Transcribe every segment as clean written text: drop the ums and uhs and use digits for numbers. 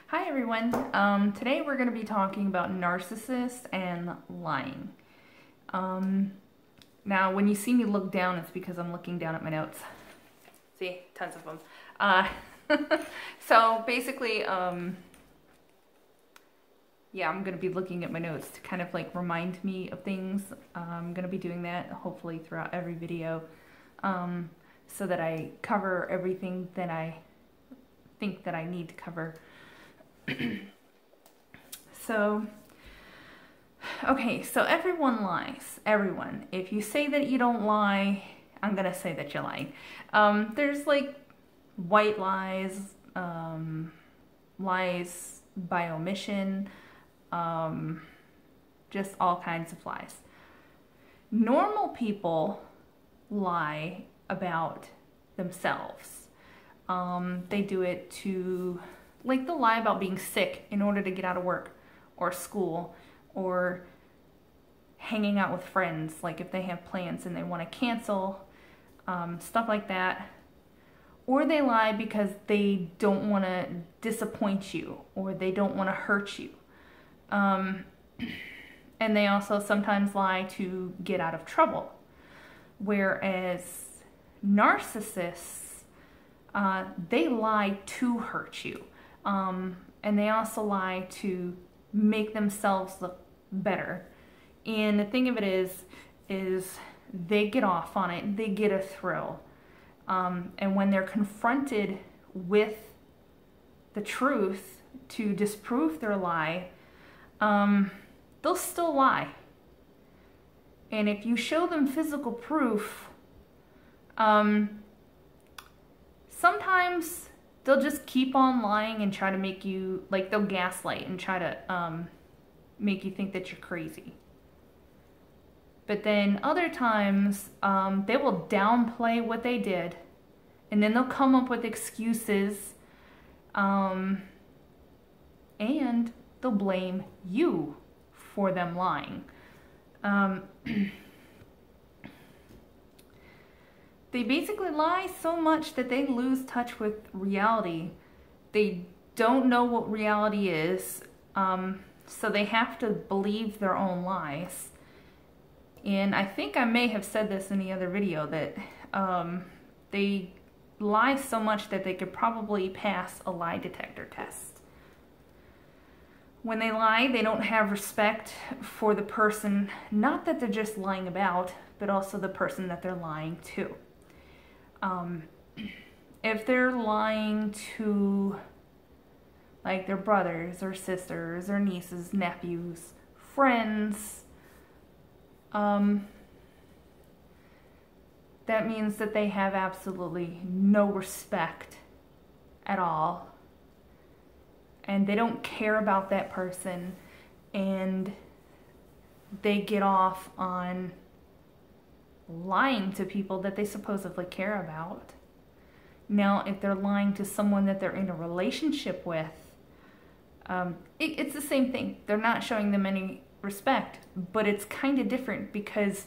Hi everyone. Today we're going to be talking about narcissists and lying. Now when you see me look down, it's because I'm looking down at my notes. See, tons of them. So basically, yeah, I'm going to be looking at my notes to kind of like remind me of things. I'm going to be doing that hopefully throughout every video, so that I cover everything that I think that I need to cover. So, okay, so everyone lies. Everyone. If you say that you don't lie, I'm gonna say that you're lying. There's like white lies, lies by omission, just all kinds of lies. Normal people lie about themselves. They do it to, like, they'll lie about being sick in order to get out of work or school, or hanging out with friends, like if they have plans and they want to cancel, stuff like that. Or they lie because they don't want to disappoint you, or they don't want to hurt you. And they also sometimes lie to get out of trouble. Whereas narcissists, they lie to hurt you. And they also lie to make themselves look better. And the thing of it is they get off on it. They get a thrill. And when they're confronted with the truth to disprove their lie, they'll still lie. And if you show them physical proof, sometimes they'll just keep on lying and try to make you, like, they'll gaslight and try to make you think that you're crazy. But then other times, they will downplay what they did, and then they'll come up with excuses, and they'll blame you for them lying. They basically lie so much that they lose touch with reality. They don't know what reality is, so they have to believe their own lies. And I think I may have said this in the other video, that they lie so much that they could probably pass a lie detector test. When they lie, they don't have respect for the person, not that they're just lying about, but also the person that they're lying to. If they're lying to, like, their brothers or sisters or nieces, nephews, friends, that means that they have absolutely no respect at all. And they don't care about that person, and they get off on lying to people that they supposedly care about. Now, if they're lying to someone that they're in a relationship with, it's the same thing. They're not showing them any respect, but it's kind of different because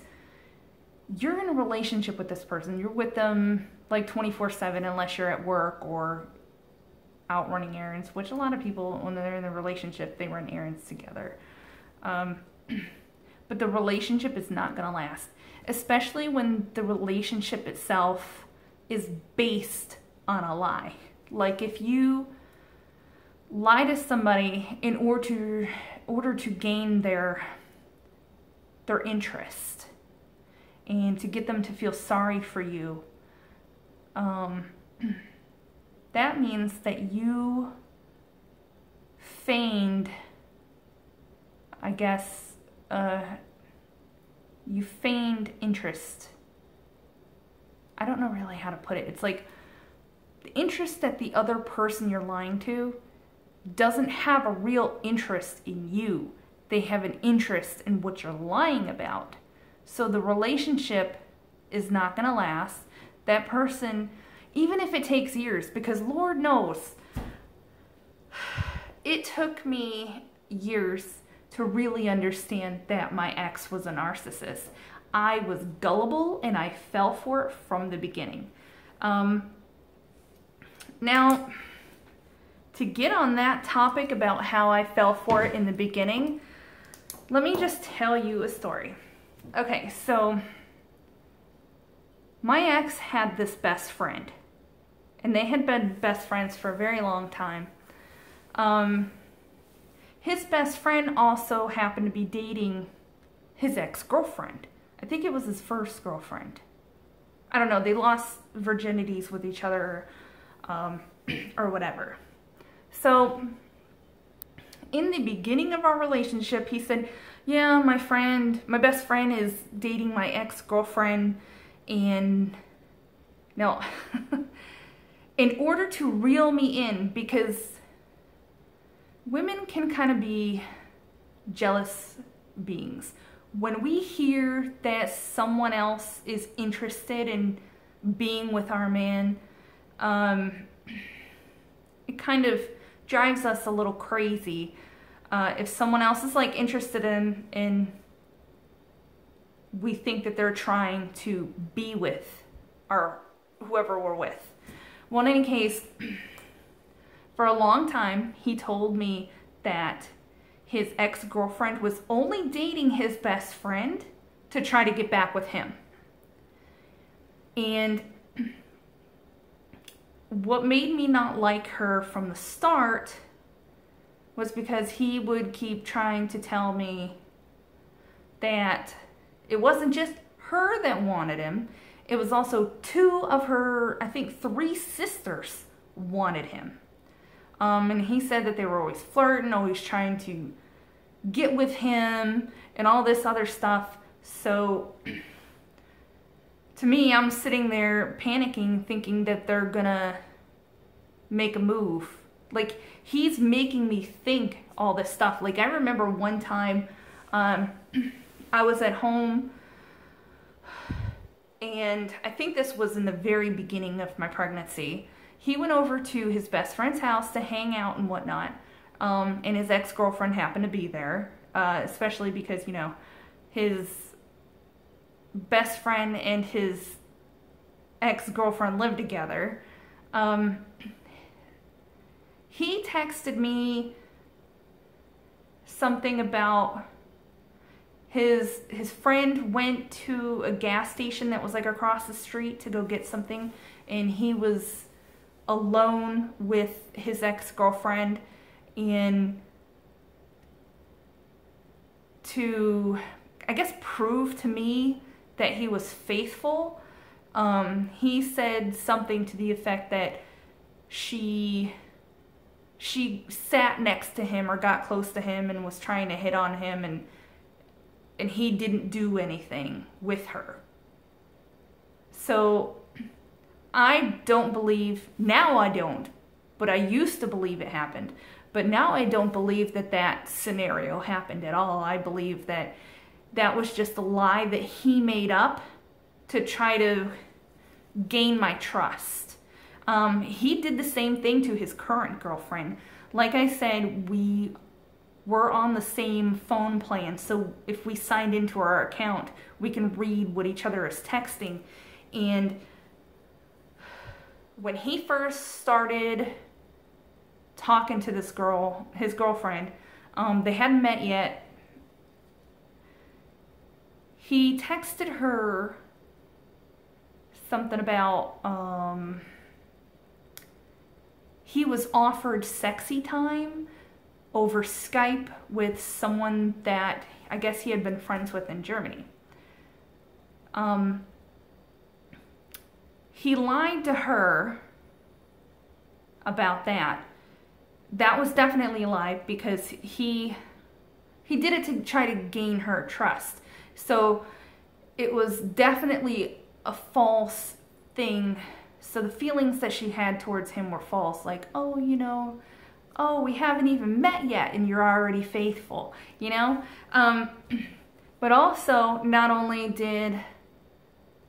you're in a relationship with this person. You're with them like 24/7 unless you're at work or out running errands, which a lot of people, when they're in a relationship, they run errands together. But the relationship is not going to last, especially when the relationship itself is based on a lie. Like, if you lie to somebody in order to gain their interest and to get them to feel sorry for you, that means that you feigned, I guess, you feigned interest. I don't know really how to put it. It's like the interest that the other person you're lying to doesn't have a real interest in you. They have an interest in what you're lying about. So the relationship is not going to last. That person, even if it takes years, because Lord knows, it took me years to really understand that my ex was a narcissist. I was gullible and I fell for it from the beginning. Now, to get on that topic about how I fell for it in the beginning, let me just tell you a story. Okay, so my ex had this best friend, and they had been best friends for a very long time. His best friend also happened to be dating his ex-girlfriend. I think it was his first girlfriend. I don't know, they lost virginities with each other, or whatever. So, in the beginning of our relationship, he said, yeah, my best friend is dating my ex-girlfriend, and no, in order to reel me in, because women can kind of be jealous beings. When we hear that someone else is interested in being with our man, it kind of drives us a little crazy. If someone else is like interested in we think that they're trying to be with our whoever we're with. Well, in any case, for a long time, he told me that his ex-girlfriend was only dating his best friend to try to get back with him. And what made me not like her from the start was because he would keep trying to tell me that it wasn't just her that wanted him. It was also two of her, I think 3 sisters wanted him. And he said that they were always flirting, always trying to get with him and all this other stuff. So to me, I'm sitting there panicking, thinking that they're gonna make a move. Like, he's making me think all this stuff. Like, I remember one time I was at home, and I think this was in the very beginning of my pregnancy. He went over to his best friend's house to hang out and whatnot, and his ex-girlfriend happened to be there, especially because, you know, his best friend and his ex-girlfriend lived together. He texted me something about his friend went to a gas station that was like across the street to go get something, and he was alone with his ex-girlfriend, and to, I guess, prove to me that he was faithful, he said something to the effect that she sat next to him or got close to him and was trying to hit on him, and he didn't do anything with her. So I don't believe, now I don't, but I used to believe it happened. But now I don't believe that that scenario happened at all. I believe that that was just a lie that he made up to try to gain my trust. He did the same thing to his current girlfriend. Like I said, we were on the same phone plan, so if we signed into our account, we can read what each other is texting. And when he first started talking to this girl, his girlfriend, they hadn't met yet, he texted her something about, he was offered sexy time over Skype with someone that I guess he had been friends with in Germany. He lied to her about that. That was definitely a lie, because he did it to try to gain her trust. So it was definitely a false thing. So the feelings that she had towards him were false. Like, oh, you know, oh, we haven't even met yet and you're already faithful, you know? But also, not only did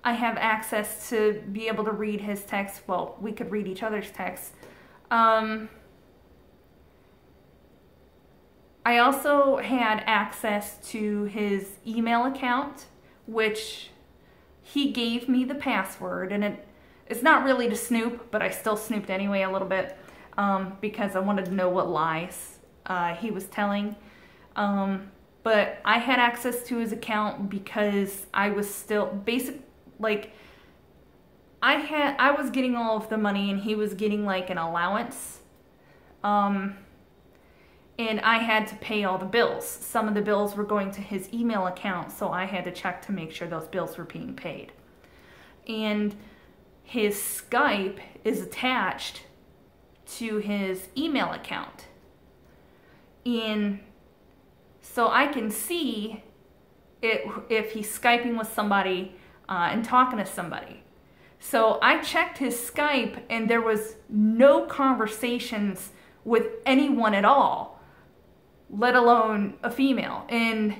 I have access to be able to read his text, well, we could read each other's texts. I also had access to his email account, which he gave me the password, and it's not really to snoop, but I still snooped anyway a little bit. because I wanted to know what lies he was telling. But I had access to his account because I was still I was getting all of the money and he was getting like an allowance. And I had to pay all the bills. Some of the bills were going to his email account, so I had to check to make sure those bills were being paid. And his Skype is attached to his email account. And so I can see if he's Skyping with somebody and talking to somebody. So I checked his Skype and there was no conversations with anyone at all, let alone a female. And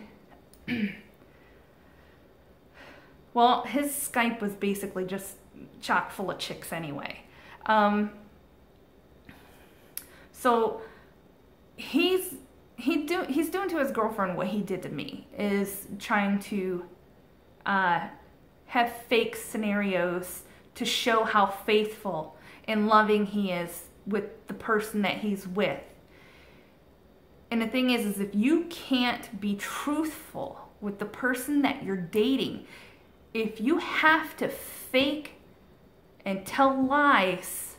well, his Skype was basically just chock full of chicks anyway. So he's doing to his girlfriend what he did to me, is trying to have fake scenarios to show how faithful and loving he is with the person that he's with. And the thing is if you can't be truthful with the person that you're dating, if you have to fake and tell lies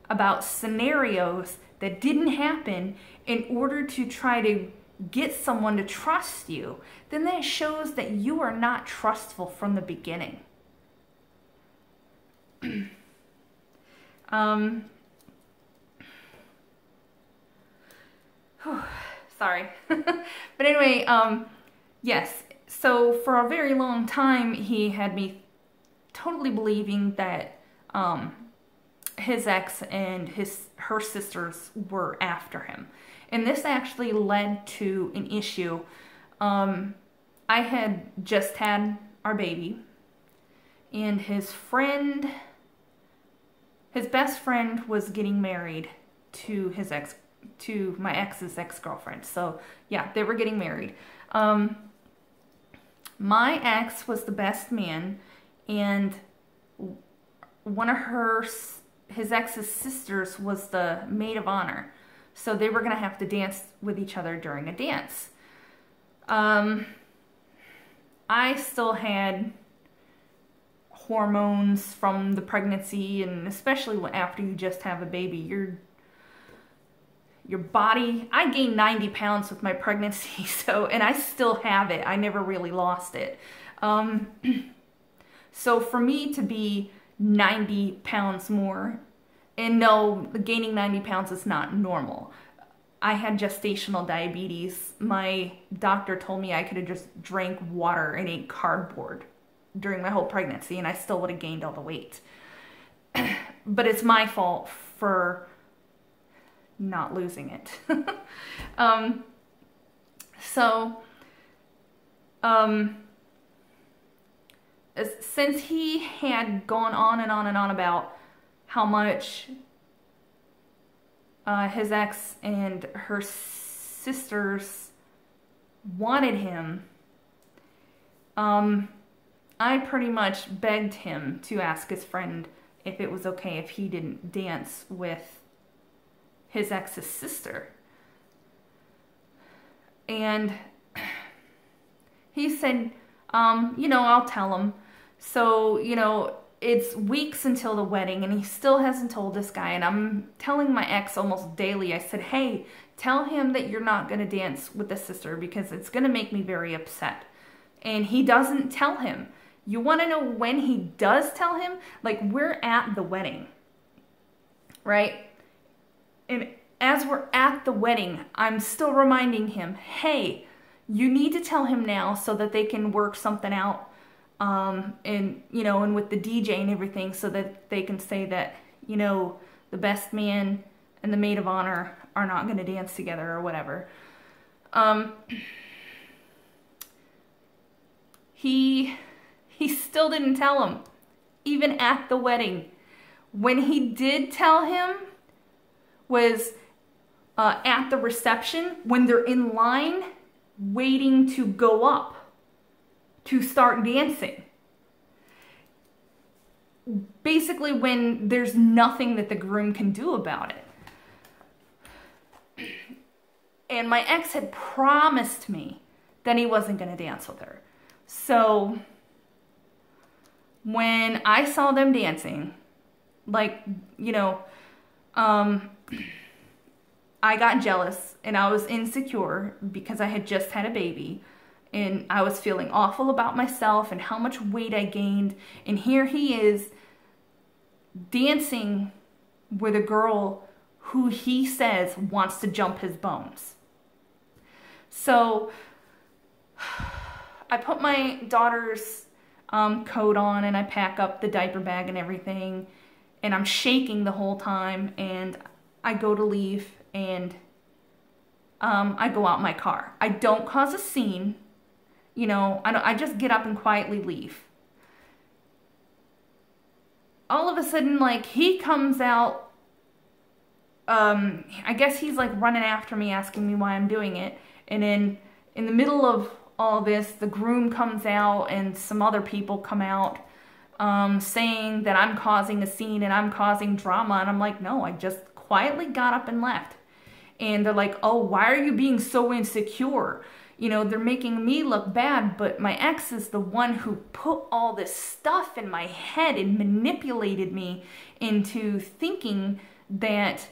about scenarios that didn't happen in order to try to get someone to trust you, then that shows that you are not trustful from the beginning. Sorry. But anyway, yes. So for a very long time, he had me totally believing that his ex and her sisters were after him. And this actually led to an issue. I had just had our baby, and his best friend was getting married to my ex's ex-girlfriend. So yeah, they were getting married. My ex was the best man, and one of his ex's sisters was the maid of honor. So they were gonna have to dance with each other during a dance. I still had hormones from the pregnancy, and especially after you just have a baby, your body, I gained 90 pounds with my pregnancy, and I still have it. I never really lost it. So for me to be 90 pounds more, and no, gaining 90 pounds is not normal. I had gestational diabetes. My doctor told me I could have just drank water and ate cardboard during my whole pregnancy, and I still would have gained all the weight. But it's my fault for not losing it. Since he had gone on and on and on about how much his ex and her sisters wanted him, I pretty much begged him to ask his friend if it was okay if he didn't dance with his ex's sister. And he said, I'll tell him. So, it's weeks until the wedding, and he still hasn't told this guy. And I'm telling my ex almost daily, I said, hey, tell him that you're not going to dance with the sister because it's going to make me very upset. And he doesn't tell him. You want to know when he does tell him? Like, we're at the wedding, right? And as we're at the wedding, I'm still reminding him, hey, you need to tell him now so that they can work something out, and with the DJ and everything, so that they can say that, the best man and the maid of honor are not going to dance together or whatever. He still didn't tell him, even at the wedding. When he did tell him was at the reception, when they're in line waiting to go up to start dancing. Basically when there's nothing that the groom can do about it. And my ex had promised me that he wasn't going to dance with her. So when I saw them dancing, like, you know, I got jealous and I was insecure because I had just had a baby. And I was feeling awful about myself and how much weight I gained. And here he is dancing with a girl who he says wants to jump his bones. So I put my daughter's coat on and I pack up the diaper bag and everything. And I'm shaking the whole time. And I go to leave and I go out in my car. I don't cause a scene. You know, I just get up and quietly leave. All of a sudden, like, he comes out, I guess he's like running after me, asking me why I'm doing it. And then in the middle of all this, the groom comes out and some other people come out, saying that I'm causing a scene and I'm causing drama. And I'm like, no, I just quietly got up and left. And they're like, oh, why are you being so insecure? You know, they're making me look bad, but my ex is the one who put all this stuff in my head and manipulated me into thinking that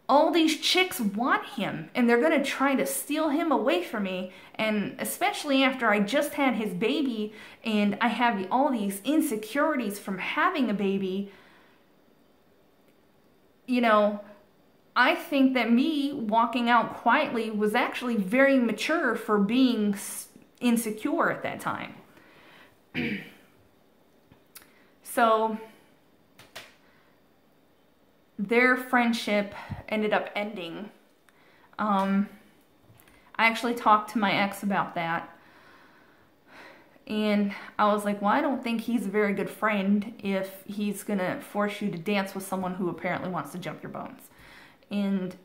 all these chicks want him and they're going to try to steal him away from me. And especially after I just had his baby and I have all these insecurities from having a baby, you know, I think that me walking out quietly was actually very mature for being insecure at that time. So their friendship ended up ending. I actually talked to my ex about that. And I was like, well, I don't think he's a very good friend if he's going to force you to dance with someone who apparently wants to jump your bones. And,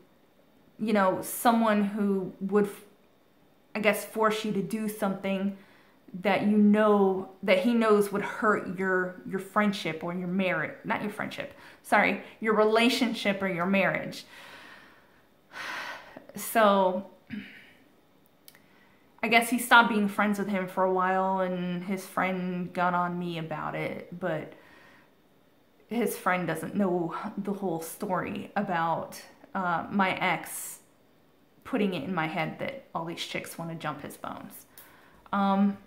you know, someone who would, I guess, force you to do something that you know, that he knows would hurt your friendship or your marriage, not your friendship, sorry, your relationship or your marriage. So I guess he stopped being friends with him for a while and his friend got on me about it, but his friend doesn't know the whole story about my ex putting it in my head that all these chicks want to jump his bones. And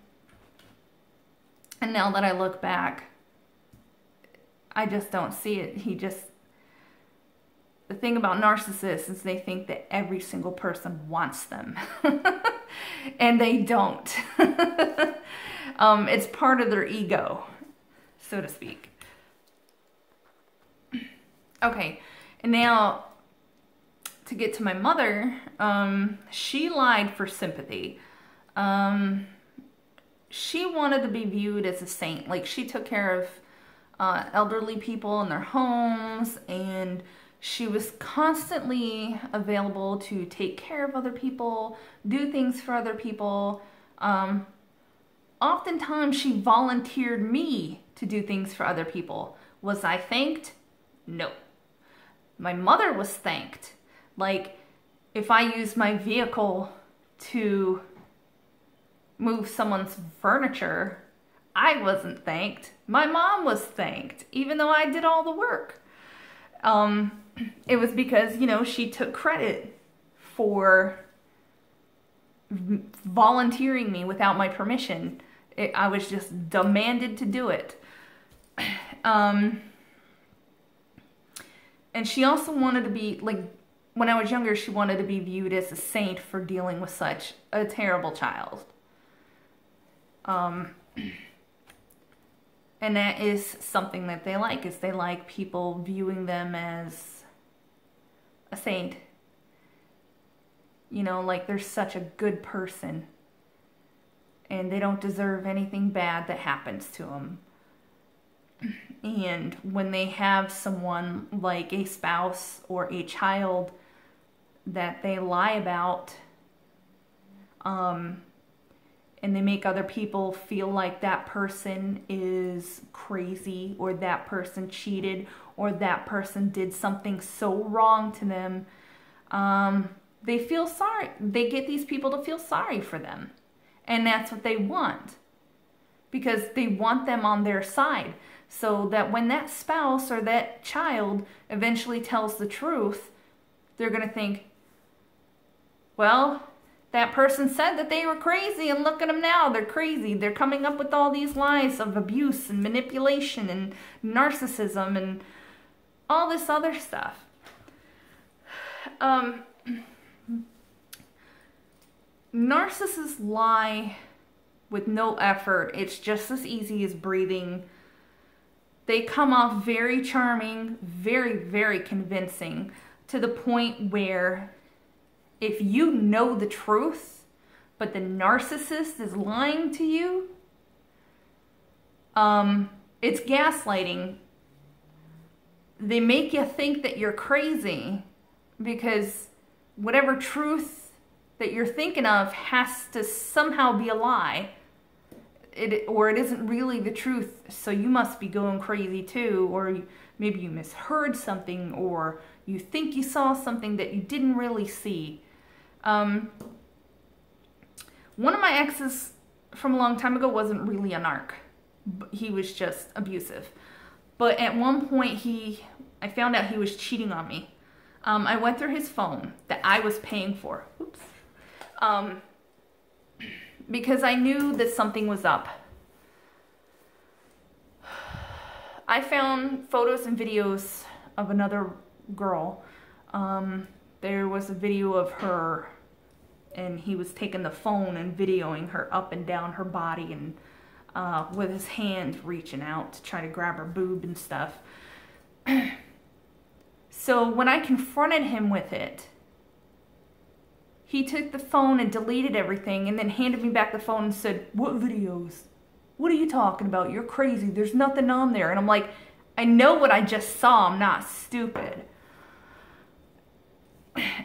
now that I look back, I just don't see it. The thing about narcissists is they think that every single person wants them. And they don't. It's part of their ego, so to speak. Okay, and now to get to my mother, she lied for sympathy. She wanted to be viewed as a saint. Like, she took care of elderly people in their homes, and she was constantly available to take care of other people, do things for other people. Oftentimes, she volunteered me to do things for other people. Was I thanked? No. My mother was thanked. Like, if I used my vehicle to move someone's furniture, I wasn't thanked. My mom was thanked, even though I did all the work. It was because, you know, she took credit for volunteering me without my permission. I was just demanded to do it. And she also wanted to be, like, when I was younger, she wanted to be viewed as a saint for dealing with such a terrible child. And that is something that they like, is they like people viewing them as a saint. You know, like they're such a good person and they don't deserve anything bad that happens to them. And when they have someone like a spouse or a child that they lie about, and they make other people feel like that person is crazy, or that person cheated, or that person did something so wrong to them, they feel sorry. They get these people to feel sorry for them. And that's what they want. Because they want them on their side. So that when that spouse or that child eventually tells the truth, they're going to think, well, that person said that they were crazy, and look at them now. They're crazy. They're coming up with all these lies of abuse and manipulation and narcissism and all this other stuff. Narcissists lie with no effort. It's just as easy as breathing. They come off very charming, very, very convincing, to the point where if you know the truth, but the narcissist is lying to you, it's gaslighting. They make you think that you're crazy because whatever truth that you're thinking of has to somehow be a lie. Or it isn't really the truth, so you must be going crazy too, or maybe you misheard something, or you think you saw something that you didn't really see. One of my exes from a long time ago wasn't really a narc. He was just abusive. But at one point, I found out he was cheating on me. I went through his phone that I was paying for. Oops. Because I knew that something was up. I found photos and videos of another girl. There was a video of her, and he was taking the phone and videoing her up and down her body, and with his hand reaching out to try to grab her boob and stuff. So when I confronted him with it, he took the phone and deleted everything and then handed me back the phone and said, "What videos? What are you talking about? You're crazy. There's nothing on there." And I'm like, I know what I just saw. I'm not stupid.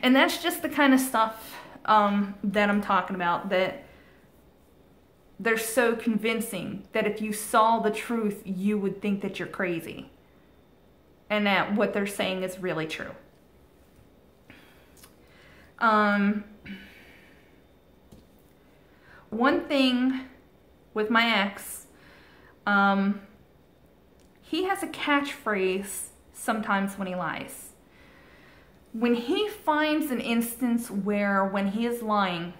And that's just the kind of stuff that I'm talking about, that they're so convincing that if you saw the truth, you would think that you're crazy. And that what they're saying is really true. One thing with my ex, he has a catchphrase sometimes when he lies. When he finds an instance where when he is lying,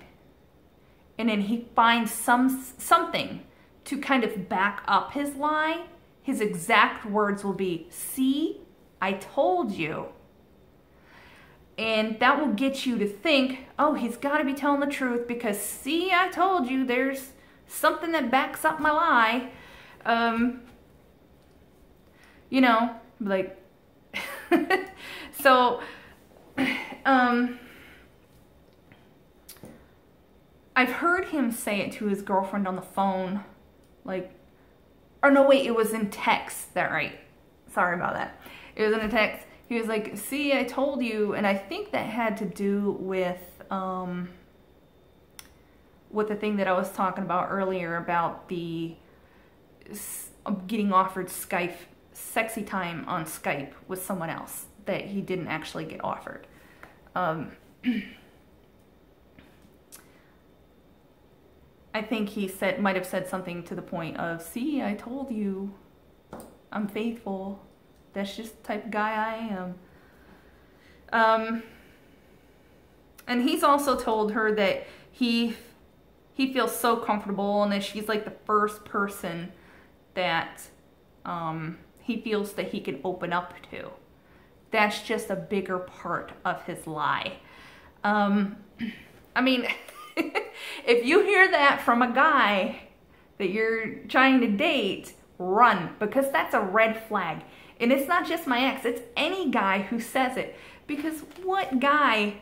and then he finds something to kind of back up his lie, his exact words will be, "See, I told you." And that will get you to think, oh, he's got to be telling the truth because, see, I told you, there's something that backs up my lie. You know, like, so, I've heard him say it to his girlfriend on the phone, like, or no, wait, it was in text, that right? Sorry about that. It was in a text. He was like, "See, I told you," and I think that had to do with the thing that I was talking about earlier about the getting offered Skype, sexy time on Skype with someone else that he didn't actually get offered. I think he might have said something to the point of, "See, I told you, I'm faithful. That's just the type of guy I am." And he's also told her that he feels so comfortable and that she's like the first person that he feels that he can open up to. That's just a bigger part of his lie. I mean, if you hear that from a guy that you're trying to date, run, because that's a red flag. And it's not just my ex, it's any guy who says it. Because what guy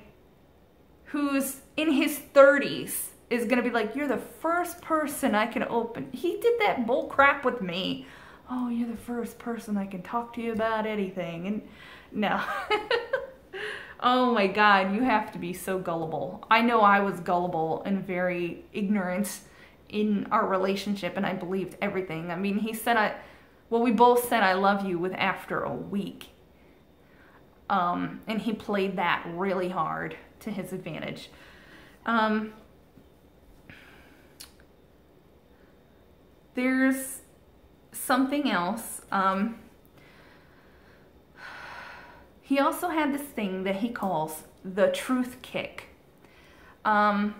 who's in his 30s is gonna be like, "You're the first person I can open." He did that bull crap with me. "Oh, you're the first person I can talk to you about anything." And no. Oh my God, you have to be so gullible. I know I was gullible and very ignorant in our relationship, and I believed everything. I mean, he said we both said "I love you" after a week. And he played that really hard. to his advantage. There's something else. He also had this thing that he calls the truth kick. Now,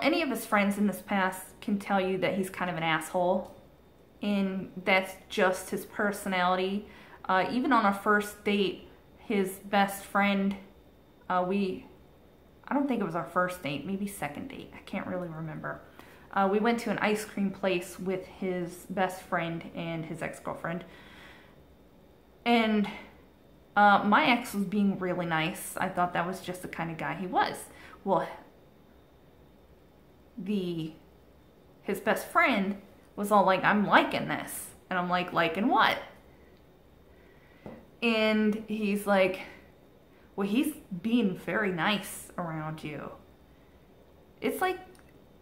any of his friends in this past can tell you that he's kind of an asshole, and that's just his personality. Even on our first date, his best friend, I don't think it was our first date, maybe second date, I can't really remember. We went to an ice cream place with his best friend and his ex-girlfriend, and my ex was being really nice. I thought that was just the kind of guy he was. Well, his best friend was all like, I'm liking this. And I'm like, liking what? And he's like, well, he's being very nice around you. It's like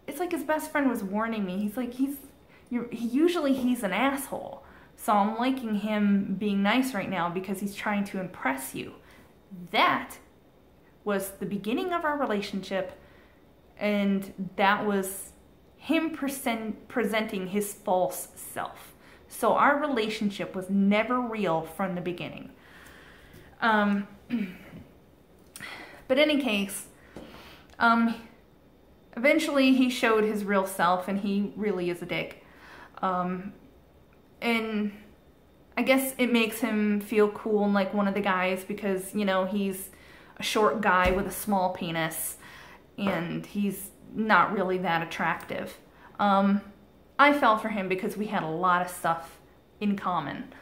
his best friend was warning me. He's like, usually he's an asshole. So I'm liking him being nice right now because he's trying to impress you. That was the beginning of our relationship, and that was him presenting his false self. So our relationship was never real from the beginning. But in any case, eventually he showed his real self, and he really is a dick. And I guess it makes him feel cool and like one of the guys because, you know, he's a short guy with a small penis, and he's not really that attractive. I fell for him because we had a lot of stuff in common.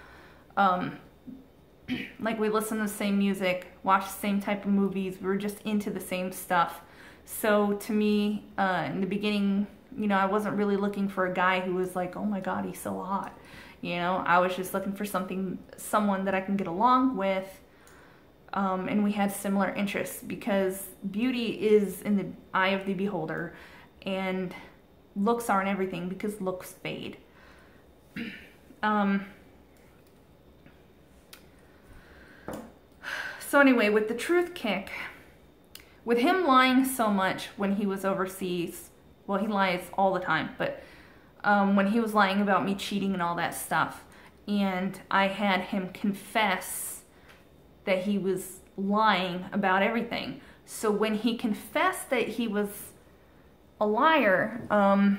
Like we listened to the same music, watched the same type of movies, we were just into the same stuff. So to me, in the beginning, you know, I wasn't really looking for a guy who was like, oh my God, he's so hot. You know, I was just looking for someone that I can get along with, and we had similar interests, because beauty is in the eye of the beholder, and looks aren't everything, because looks fade. So anyway, with the truth kick, with him lying so much when he was overseas, well, he lies all the time, but when he was lying about me cheating and all that stuff, and I had him confess that he was lying about everything. So when he confessed that he was a liar,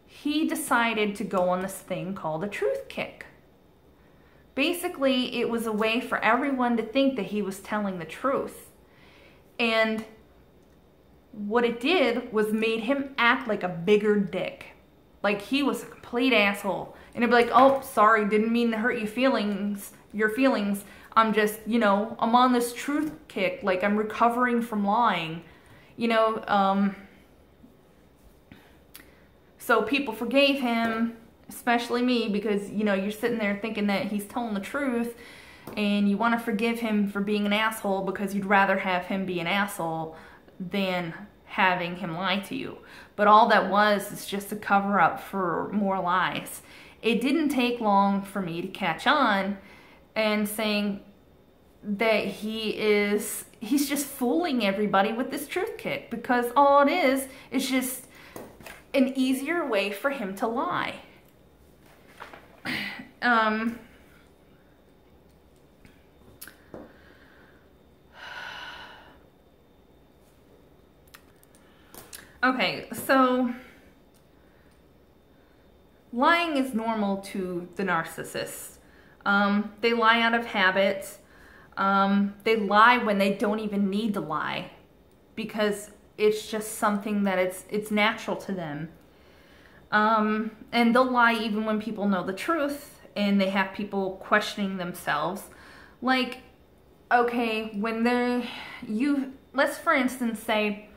he decided to go on this thing called a truth kick. Basically, it was a way for everyone to think that he was telling the truth. And what it did was made him act like a bigger dick. Like he was a complete asshole. And it'd be like, oh, sorry, didn't mean to hurt your feelings. I'm just, you know, I'm on this truth kick. Like I'm recovering from lying. You know, so people forgave him, especially me, because, you know, you're sitting there thinking that he's telling the truth, and you want to forgive him for being an asshole because you'd rather have him be an asshole than having him lie to you. But all that was is just a cover up for more lies. It didn't take long for me to catch on and saying that he's just fooling everybody with this truth kick, because all it is just an easier way for him to lie. Okay, so lying is normal to the narcissists. They lie out of habit. They lie when they don't even need to lie, because it's just something that it's natural to them. And they'll lie even when people know the truth and they have people questioning themselves. Like, okay, when let's for instance say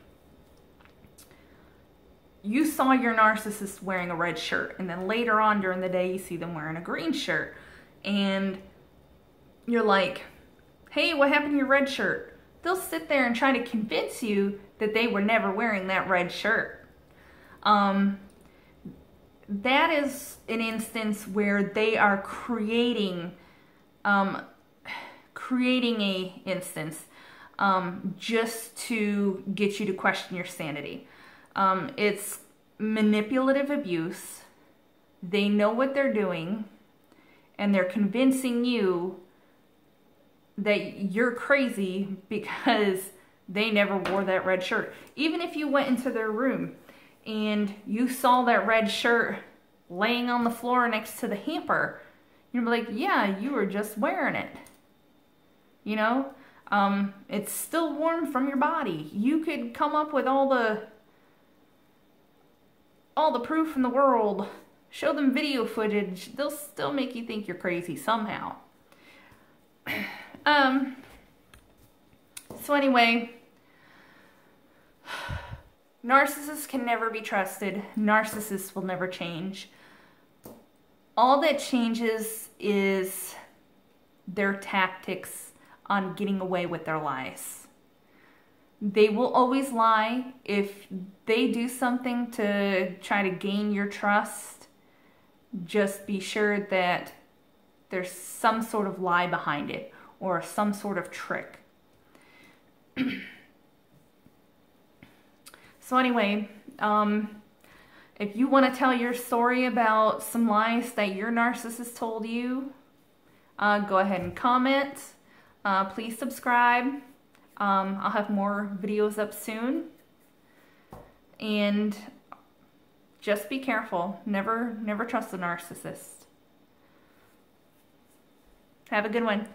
you saw your narcissist wearing a red shirt, and then later on during the day you see them wearing a green shirt, and you're like, hey, what happened to your red shirt? They'll sit there and try to convince you that they were never wearing that red shirt. That is an instance where they are creating creating a instance just to get you to question your sanity. It's manipulative abuse. They know what they're doing, and they're convincing you that you're crazy because they never wore that red shirt. Even if you went into their room and you saw that red shirt laying on the floor next to the hamper, you'd be like, yeah, you were just wearing it. You know, it's still warm from your body. You could come up with all the proof in the world, show them video footage, they'll still make you think you're crazy somehow. So anyway, narcissists can never be trusted. Narcissists will never change. All that changes is their tactics on getting away with their lies. They will always lie. If they do something to try to gain your trust, just be sure that there's some sort of lie behind it or some sort of trick. So anyway, if you want to tell your story about some lies that your narcissist told you, go ahead and comment. Please subscribe. I'll have more videos up soon. And just be careful. Never trust a narcissist. Have a good one.